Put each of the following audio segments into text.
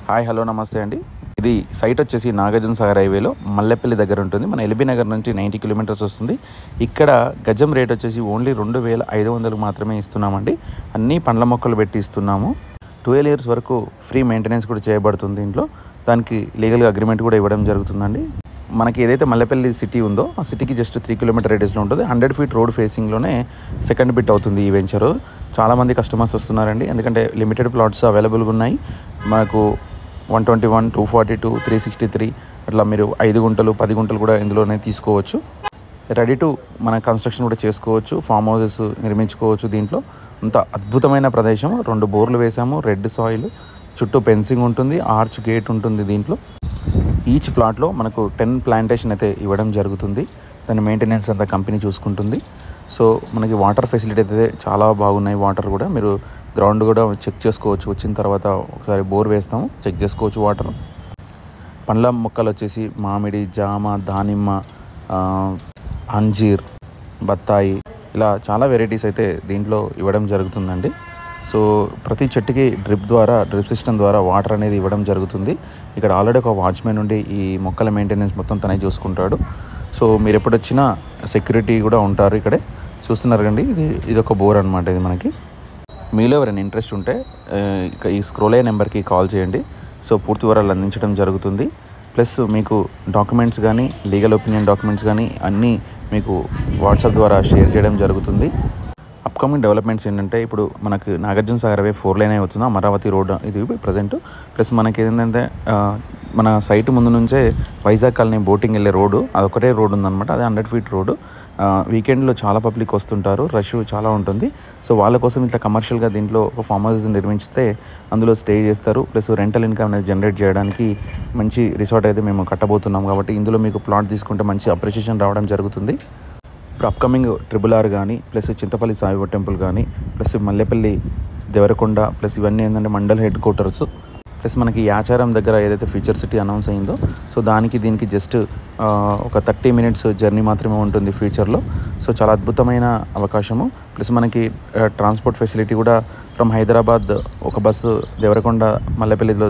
Hi hello నమస్తే అండి. ఇది సైట్ వచ్చేసి నాగార్జున సాగర్ హైవేలో మల్లెపల్లి దగ్గర ఉంటుంది. మన ఎల్బీ నగర్ నుంచి 90 కిలోమీటర్స్ వస్తుంది. ఇక్కడ గజం రేట్ వచ్చేసి ఓన్లీ 2500 మాత్రమే ఇస్తున్నామండి. అన్నీ పండ్ల మొక్కలు పెట్టి ఇస్తున్నాము. 12 ఇయర్స్ వరకు ఫ్రీ మెయింటెనెన్స్ కూడా చేయబడుతుంది. దీంట్లో దానికి లీగల్గా అగ్రిమెంట్ కూడా ఇవ్వడం జరుగుతుందండి. మనకి ఏదైతే మల్లెపల్లి సిటీ ఉందో ఆ సిటీకి జస్ట్ 3 కిలోమీటర్ రేడియస్లో ఉంటుంది. 100 ఫీట్ రోడ్ ఫేసింగ్లోనే సెకండ్ బిట్ అవుతుంది ఈ వెంచరు. చాలామంది కస్టమర్స్ వస్తున్నారండి, ఎందుకంటే లిమిటెడ్ ప్లాట్స్ అవైలబుల్గా ఉన్నాయి. మనకు 121, 242, 363 అట్లా మీరు 5 గుంటలు 10 గుంటలు కూడా ఇందులోనే తీసుకోవచ్చు. రెడీ టు మన కన్స్ట్రక్షన్ కూడా చేసుకోవచ్చు, ఫామ్ హౌసెస్ నిర్మించుకోవచ్చు. దీంట్లో అంత అద్భుతమైన ప్రదేశం. 2 బోర్లు వేసాము, రెడ్ సాయిల్, చుట్టూ ఫెన్సింగ్ ఉంటుంది, ఆర్చ్ గేట్ ఉంటుంది. దీంట్లో ఈచ్ ప్లాట్లో మనకు 10 ప్లాంటేషన్ అయితే ఇవ్వడం జరుగుతుంది. దాని మెయింటెనెన్స్ అంతా కంపెనీ చూసుకుంటుంది. సో మనకి వాటర్ ఫెసిలిటీ అయితే చాలా బాగున్నాయి. వాటర్ కూడా మీరు గ్రౌండ్ కూడా చెక్ చేసుకోవచ్చు. వచ్చిన తర్వాత ఒకసారి బోర్ వేస్తాము, చెక్ చేసుకోవచ్చు వాటర్. పండ్ల మొక్కలు వచ్చేసి మామిడి, జామ, దానిమ్మ, అంజీర్, బత్తాయి, ఇలా చాలా వెరైటీస్ అయితే దీంట్లో ఇవ్వడం జరుగుతుందండి. సో ప్రతి చెట్టుకి డ్రిప్ సిస్టమ్ ద్వారా వాటర్ అనేది ఇవ్వడం జరుగుతుంది. ఇక్కడ ఆల్రెడీ ఒక వాచ్మెన్ ఉండి ఈ మొక్కల మెయింటెనెన్స్ మొత్తం తనే చూసుకుంటాడు. సో మీరు ఎప్పుడు వచ్చినా సెక్యూరిటీ కూడా ఉంటారు ఇక్కడే. చూస్తున్నారు కండి, ఇది ఒక బోర్ అనమాట. ఇది మనకి మీలో ఎవరైనా ఇంట్రెస్ట్ ఉంటే ఈ స్క్రోల్ అయ్యే నెంబర్కి కాల్ చేయండి. సో పూర్తి వివరాలు అందించడం జరుగుతుంది. ప్లస్ మీకు డాక్యుమెంట్స్ కానీ, లీగల్ ఒపీనియన్ డాక్యుమెంట్స్ కానీ అన్నీ మీకు వాట్సాప్ ద్వారా షేర్ చేయడం జరుగుతుంది. అప్కమింగ్ డెవలప్మెంట్స్ ఏంటంటే, ఇప్పుడు మనకు నాగార్జున సాగర్ హైవే 4 లైన్ అవుతుంది, అమరావతి రోడ్ ఇది ప్రజెంట్. ప్లస్ మనకి ఏంటంటే మన సైట్ ముందు నుంచే వైజాగ్ కాలనీ బోటింగ్ వెళ్ళే రోడ్డు, అదొకటే రోడ్ ఉందన్నమాట. అది 100 ఫీట్ రోడ్డు. వీకెండ్లో చాలా పబ్లిక్ వస్తుంటారు, రష్ చాలా ఉంటుంది. సో వాళ్ళ కోసం ఇట్లా కమర్షియల్గా దీంట్లో ఒక ఫామ్ హౌస్ నిర్మించితే అందులో స్టే చేస్తారు. ప్లస్ రెంటల్ ఇన్కమ్ అనేది జనరేట్ చేయడానికి మంచి రిసార్ట్ అయితే మేము కట్టబోతున్నాం. కాబట్టి ఇందులో మీకు ప్లాట్ తీసుకుంటే మంచి అప్రిషియేషన్ రావడం జరుగుతుంది. ఇప్పుడు అప్కమింగ్ RRR కానీ, ప్లస్ చింతపల్లి సాయిబాబా టెంపుల్ కానీ, ప్లస్ మల్లెపల్లి, దేవరకొండ, ప్లస్ ఇవన్నీ ఏంటంటే మండల్ హెడ్ క్వార్టర్స్. ప్లస్ మనకి యాచారం దగ్గర ఏదైతే ఫ్యూచర్ సిటీ అనౌన్స్ అయిందో, సో దీనికి జస్ట్ ఒక 30 మినిట్స్ జర్నీ మాత్రమే ఉంటుంది ఫ్యూచర్లో. సో చాలా అద్భుతమైన అవకాశము. ప్లస్ మనకి ట్రాన్స్పోర్ట్ ఫెసిలిటీ కూడా ఫ్రమ్ హైదరాబాద్ ఒక బస్సు దేవరకొండ మల్లెపల్లిలో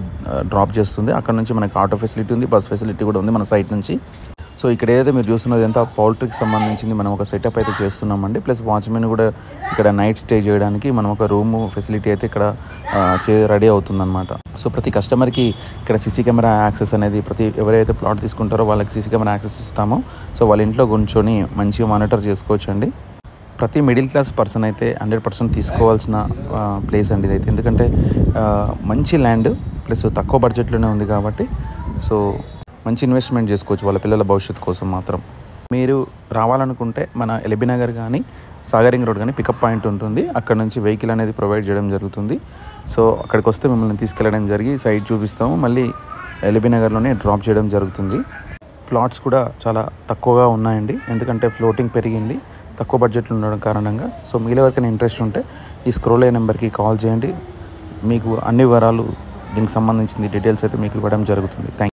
డ్రాప్ చేస్తుంది. అక్కడ నుంచి మనకి ఆటో ఫెసిలిటీ ఉంది, బస్ ఫెసిలిటీ కూడా ఉంది మన సైట్ నుంచి. సో ఇక్కడ ఏదైతే మీరు చూస్తున్నది ఎంత పౌల్ట్రీకి సంబంధించింది మనం ఒక సెటప్ అయితే చేస్తున్నామండి. ప్లస్ వాచ్మెన్ కూడా ఇక్కడ నైట్ స్టే చేయడానికి మనం ఒక రూమ్ ఫెసిలిటీ అయితే ఇక్కడ రెడీ అవుతుందన్నమాట. సో ప్రతి కస్టమర్కి ఇక్కడ సీసీ కెమెరా యాక్సెస్ అనేది ఎవరైతే ప్లాట్ తీసుకుంటారో వాళ్ళకి సీసీ కెమెరా యాక్సెస్ ఇస్తామో. సో వాళ్ళ ఇంట్లో కూర్చొని మంచిగా మానిటర్ చేసుకోవచ్చు అండి. ప్రతి మిడిల్ క్లాస్ పర్సన్ అయితే 100% తీసుకోవాల్సిన ప్లేస్ అండి ఇదైతే. ఎందుకంటే మంచి ల్యాండ్ ప్లస్ తక్కువ బడ్జెట్లోనే ఉంది కాబట్టి సో మంచి ఇన్వెస్ట్మెంట్ చేసుకోవచ్చు వాళ్ళ పిల్లల భవిష్యత్తు కోసం మాత్రం. మీరు రావాలనుకుంటే మన ఎల్బీ నగర్ కానీ, సాగరింగ్ రోడ్ కానీ పికప్ పాయింట్ ఉంటుంది. అక్కడ నుంచి వెహికల్ అనేది ప్రొవైడ్ చేయడం జరుగుతుంది. సో అక్కడికి వస్తే మిమ్మల్ని తీసుకెళ్ళడం జరిగి సైట్ చూపిస్తాము, మళ్ళీ ఎల్బీ నగర్లోనే డ్రాప్ చేయడం జరుగుతుంది. ప్లాట్స్ కూడా చాలా తక్కువగా ఉన్నాయండి, ఎందుకంటే ఫ్లోటింగ్ పెరిగింది, తక్కువ బడ్జెట్లో ఉండడం కారణంగా. సో మీలో ఎవరికైనా ఇంట్రెస్ట్ ఉంటే ఈ స్క్రోల్ అయ్యే నెంబర్కి కాల్ చేయండి. మీకు అన్ని వివరాలు దీనికి సంబంధించిన డీటెయిల్స్ అయితే మీకు ఇవ్వడం జరుగుతుంది. Thank you.